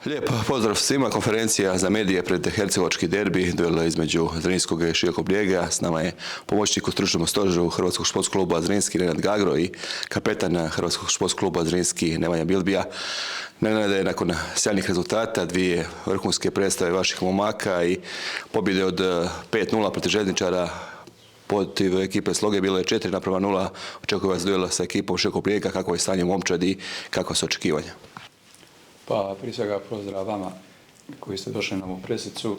Lijep pozdrav svima. Konferencija za medije pred hercegovački derbi, duel između Zrinskog i Širokog Brijega. S nama je pomoćnik u stručnom stožeru Hrvatskog športskog kluba Zrinski Nenad Gagro i kapetan Hrvatskog športskog kluba Zrinski Nemanja Bilbija. Nenade, nakon sjajnih rezultata, dvije vrhunske predstave vaših momaka i pobjede od 5-0 protiv Željezničara, protiv ekipe Sloge bilo je 4:0. Očekuje vas duel sa ekipom Širokog Brijega. Kako je stanje u momčadi i kakva su očekivanja? Pa prije svega pozdrav vama koji ste došli na ovu presicu.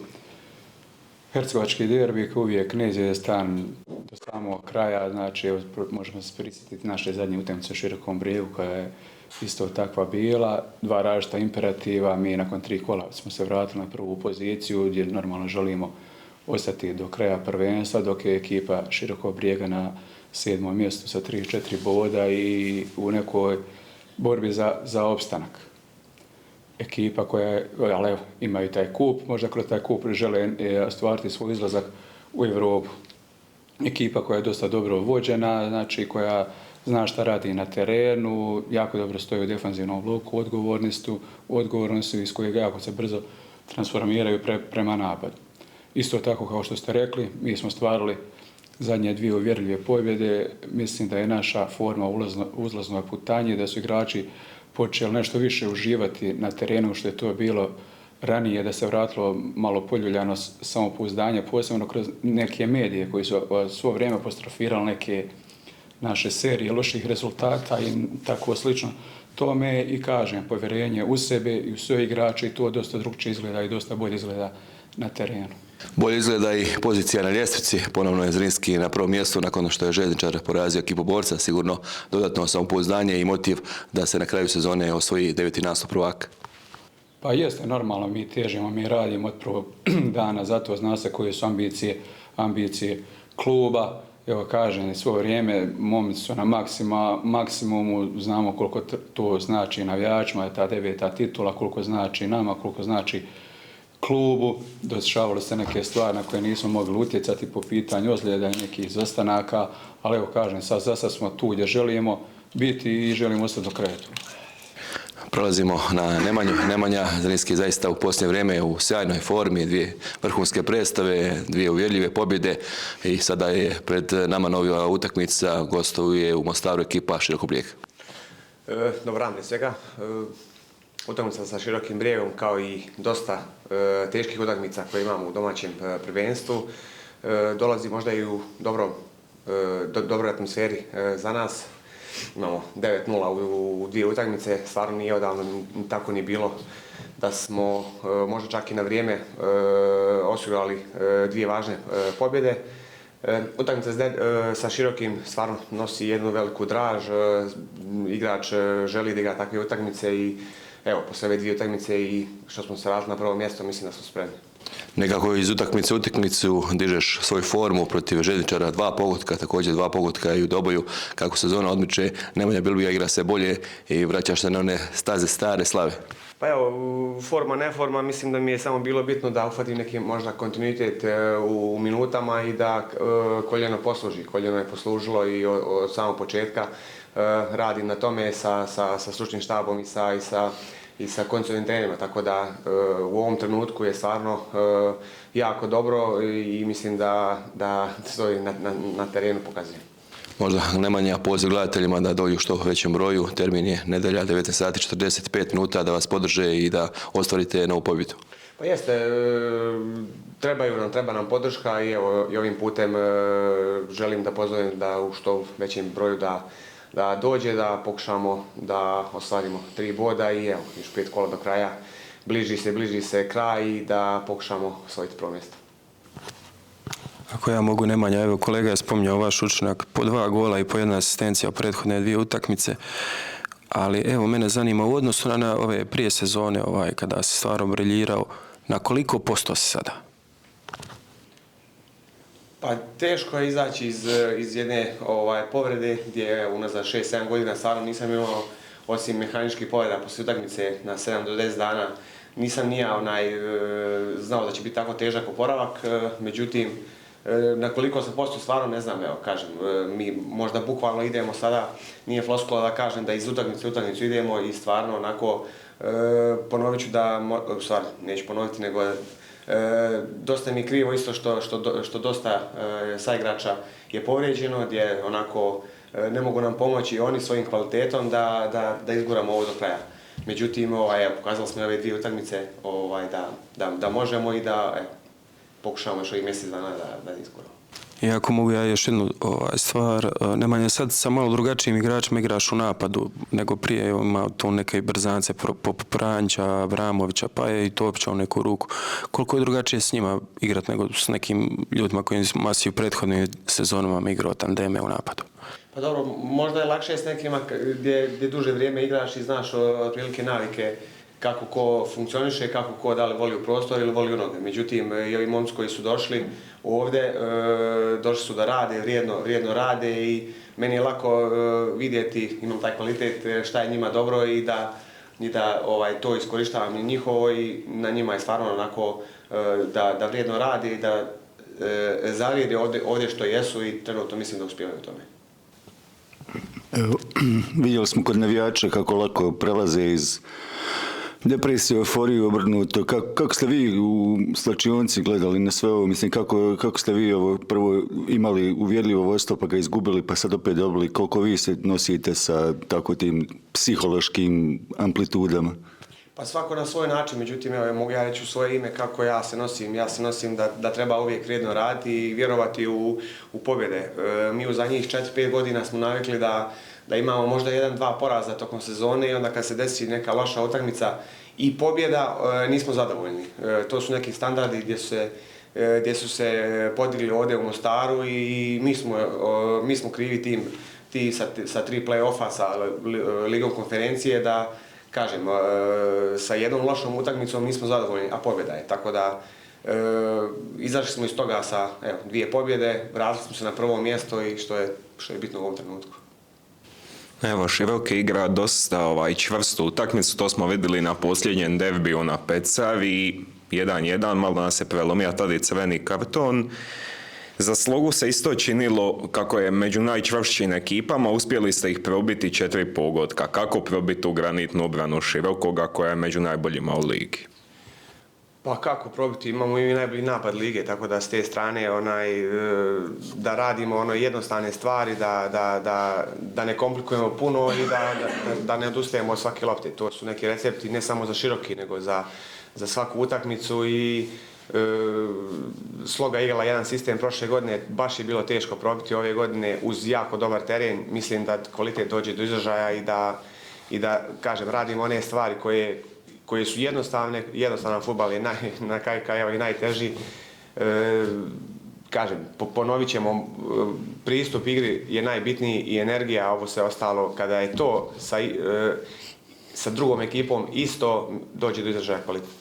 Hercegovački derbi koji uvijek ne izvjestan do samog kraja, znači možemo se prisjetiti naše zadnje utakmice u Širokom Brijegu koja je isto takva bila. Dva različita imperativa, mi nakon 3 kola smo se vratili na prvu poziciju gdje normalno želimo ostati do kraja prvenstva, dok je ekipa Širokog Brijega na 7. mjestu sa 3-4 boda i u nekoj borbi za opstanak. Ekipa koja ali evo, imaju taj kup, možda kroz taj kup žele ostvariti svoj izlazak u Europu. Ekipa koja je dosta dobro vođena, znači koja zna šta radi na terenu, jako dobro stoji u defanzivnom bloku, odgovorni su iz kojeg jako se brzo transformiraju prema napadu. Isto tako kao što ste rekli, mi smo stvarali zadnje dvije uvjerljive pobjede. Mislim da je naša forma u uzlaznoj putanji, da su igrači počeli nešto više uživati na terenu što je to bilo ranije, da se vratilo malo poljuljano samopouzdanje, posebno kroz neke medije koji su svo vrijeme apostrofirali neke naše serije loših rezultata i tako slično tome. I kažem, povjerenje u sebe i u sve igrače i to dosta drugčije izgleda i dosta bolje izgleda na terenu. Bolje izgleda i pozicija na ljestvici. Ponovno je Zrinski na prvom mjestu nakon što je Željezničar porazio ekipu Borca. Sigurno dodatno samopouzdanje i motiv da se na kraju sezone osvoji 9. nastup prvaka. Pa jeste, normalno, mi težimo, mi radimo od prvog dana, zato zna se koje su ambicije kluba. Evo kažem, svo vrijeme momci su na maksimumu, znamo koliko to znači navijačima, je ta 9. titula, koliko znači nama, koliko znači klubu. Dešavalo se neke stvari na koje nismo mogli utjecati po pitanju ozljeda i nekih izostanaka, ali evo kažem, sad smo tu gdje želimo biti i želimo ostati do kraja tu. Prelazimo na Nemanju. Nemanja Zrinski zaista u posljednje vrijeme u sjajnoj formi, dvije vrhunske predstave, dvije uvjerljive pobjede i sada je pred nama nova utakmica, gostuje u Mostaru ekipa Širokog Brijega. Dobar dan prije svega. Utakmica sa Širokim Brijegom kao i dosta teških utakmica koje imamo u domaćem prvenstvu dolazi možda i u dobroj atmosferi za nas. Imamo 9:0 u dvije utakmice, stvarno nije odavno tako ni bilo da smo možda čak i na vrijeme osigurali dvije važne pobjede. Utakmica sa Širokim stvarno nosi jednu veliku draž, igrač želi da igra takve utakmice i evo, posle ove dvije utakmice i što smo se vratili na prvo mjesto, mislim da smo spremni. Nekako iz utakmice u utakmicu dižeš svoju formu protiv Željezničara, 2 pogotka, također 2 pogotka i u doboju. Kako sezona odmiče, Nemanja Bilbija igra se bolje i vraćaš se na one staze stare slave. Pa evo, forma, ne forma, mislim da mi je samo bilo bitno da uhvatim neki možda kontinuitet u minutama i da koljeno posluži. Koljeno je poslužilo i od samog početka radim na tome sa stručnim štabom i sa kondicionalnim trenerima, tako da u ovom trenutku je stvarno jako dobro i mislim da stoji na terenu pokazuje. Možda Nemanja poziv gledateljima da dođu što većem broju, termin je nedjelja 19:45 da vas podrže i da ostvarite novu pobjedu. Pa jeste, treba nam podrška i evo i ovim putem želim da pozovem da u što većem broju da dođe, da pokušamo da ostvarimo 3 boda i evo, još 5 kola do kraja. Bliži se kraj i da pokušamo osvojiti prvo mjesto. Ako ja mogu, Nemanja, evo kolega je spominjao vaš učinak, po 2 gola i po 1 asistencija u prethodne 2 utakmice, ali evo mene zanima u odnosu na ove prije sezone kada si stvarno briljirao, na koliko posto si sada? Pa teško je izaći iz jedne povrede gdje unazad 6-7 godina stvarno nisam imao osim mehaničkih povreda poslije utakmice na 7 do 10 dana. Nisam ni ja znao da će biti tako težak oporavak, međutim na koliko sam posto stvarno ne znam, evo kažem, mi možda bukvalno idemo sada, nije floskula da kažem da iz utakmice u utakmicu idemo i stvarno onako Ponovit ću da, u stvari, neću ponoviti, nego dosta mi je krivo isto što dosta saigrača je povrijeđeno, gdje onako ne mogu nam pomoći oni svojim kvalitetom da izguramo ovo do kraja. Međutim, pokazali smo ove dvije utakmice da možemo i da pokušamo još ovih mjesec dana da izguramo. I ako mogu ja još jednu stvar, Nemanja, sad sa malo drugačijim igračima igraš u napadu nego prije, ima tu neke brzance poput Pranjića, Abramovića, pa je i Topića u neku ruku. Koliko je drugačije s njima igrati nego s nekim ljudima kojima si u prethodnim sezonama igrao tandeme u napadu? Pa dobro, možda je lakše s nekima gdje duže vrijeme igraš i znaš otprilike navike kako ko funkcioniše, kako ko da li voli u prostor ili voli u noge. Međutim, i ovi momci koji su došli ovdje, došli su da rade, vrijedno rade i meni je lako vidjeti, imam taj kvalitet šta je njima dobro i da to iskorištavam njihovo i na njima je stvarno onako da vrijedno rade i da zavrijede ovdje što jesu i trenutno mislim da uspijevaju u tome. Evo, vidjeli smo kod navijača kako lako prelaze iz depresije, euforiju, obrnuto. Kako ste vi u slačionci gledali na sve ovo? Mislim, kako ste vi prvo imali uvjerljivo vodstvo pa ga izgubili pa sad opet dobili? Koliko vi se nosite sa tako tim psihološkim amplitudama? Pa svako na svoj način, međutim, evo, mogu ja reći u svoje ime kako ja se nosim. Ja se nosim da treba uvijek vrijedno raditi i vjerovati u pobjede. Mi u zadnjih 4-5 godina smo navikli da imamo možda 1-2 poraza tokom sezone i onda kad se desi neka loša utakmica i pobjeda, nismo zadovoljni. To su neki standardi gdje su se podigli ovdje u Mostaru i mi smo krivi ti sa 3 play-offa sa Ligom konferencije da, kažem, sa jednom lošom utakmicom nismo zadovoljni, a pobjeda je. Tako da izašli smo iz toga sa 2 pobjede, vratili smo se na prvo mjesto i što je bitno u ovom trenutku. Evo, Široki igra dosta čvrstu utakmicu, to smo vidjeli na posljednjem derbiju na Pecari, 1-1, malo nas je prelomio tada i crveni karton. Za Slogu se isto činilo kako je među najčvršćim ekipama, uspjeli ste ih probiti 4 pogotka. Kako probiti u granitnu obranu Širokoga koja je među najboljima u ligi? Pa kako probiti, imamo i najbolji napad lige, tako da s te strane da radimo jednostavne stvari, da ne komplikujemo puno i da ne odustajemo od svake lopte. To su neki recepti ne samo za Široki, nego za svaku utakmicu i Sloga igrala jedan sistem prošle godine, baš je bilo teško probiti ove godine uz jako dobar teren. Mislim da kvalitet dođe do izražaja i da kažem, radimo one stvari koje su jednostavne, jednostavan fudbal je na kraju krajeva i najteži. Kažem, ponovit ćemo, pristup igri je najbitniji i energija, a ovo sve ostalo, kada je to sa drugom ekipom isto, dođe do izražaja kvaliteta.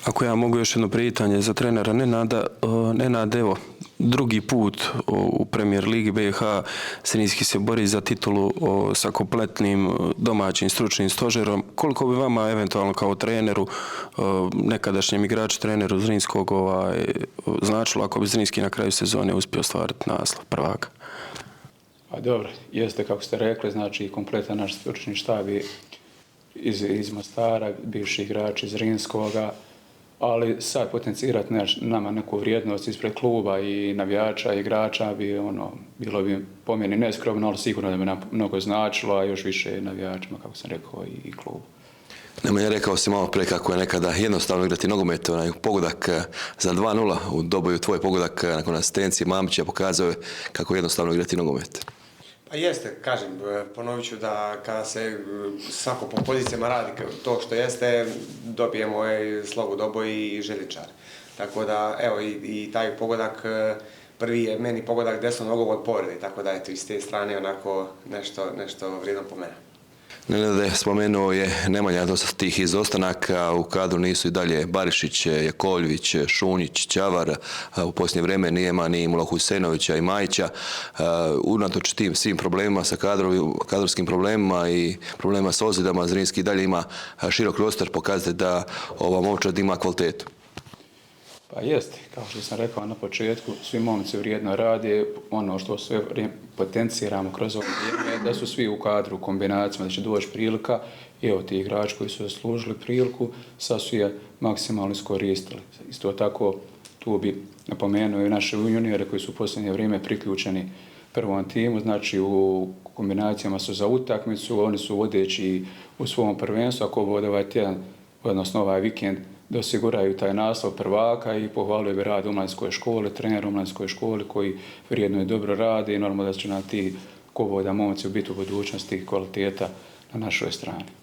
Ako ja mogu još jedno pitanje za trenera Nenada, evo, drugi put u Premier Ligi BiH Zrinski se bori za titulu sa kompletnim domaćim stručnim stožerom. Koliko bi vama eventualno kao treneru, nekadašnjem igraču, treneru Zrinskog, značilo ako bi Zrinski na kraju sezone uspio ostvariti naslov prvaka? Pa dobro, jeste kako ste rekli, znači kompletan naš stručni štab iz Mostara, bivši igrači Zrinskoga, ali sad potencirati nama neku vrijednost ispred kluba i navijača i igrača bilo bi po meni neskromno, ali sigurno da bi nam mnogo značilo, a još više navijačima, kako sam rekao, i klubu. Nemanja, rekao si malo pre kako je nekada jednostavno igrati nogomet, pogodak za 2-0 u doboju tvoj pogodak nakon asistencije Mamića pokazao je kako je jednostavno igrati nogomet. Pa jeste, kažem, ponovit ću da kada se svako po pozicijama radi to što jeste, dobijemo Slogu Doboj i Želječar. Tako da, evo, i taj pogodak, prvi je meni pogodak desno nogom od povrede, tako da eto, iz te strane onako nešto vrijedno po mene. Nenade, spomenuo je Nemanja dosta tih izostanaka, u kadru nisu i dalje Barišić, Jakovljević, Šunjić, Ćavar, u posljednje vrijeme nijema ni Mula Husejnovića i Majića. Unatoč tim svim problemima sa kadrovskim problemima i problemima s ozljedama, Zrinski dalje ima širok roster, pokazati da ova momčad ima kvalitetu. Pa jeste, kao što sam rekao na početku, svi momci vrijedno rade, ono što sve potenciramo kroz ovo vrijeme, da su svi u kadru, u kombinacijama, da će doći prilika i evo ti igrači koji su zaslužili priliku, sad su je maksimalno iskoristili. Isto tako, tu bi napomenuo i naše juniore koji su u posljednje vrijeme priključeni prvom timu, znači u kombinacijama su za utakmicu, oni su vodeći u svom prvenstvu, ako bude ovaj tjedan, odnosno ovaj vikend, da osiguraju taj naslov prvaka i pohvalio bi rad u mladinskoj školi, trener u mladinskoj školi koji vrijedno i dobro radi i normalno da će nam ti kovoda momci biti u budućnosti kvaliteta na našoj strani.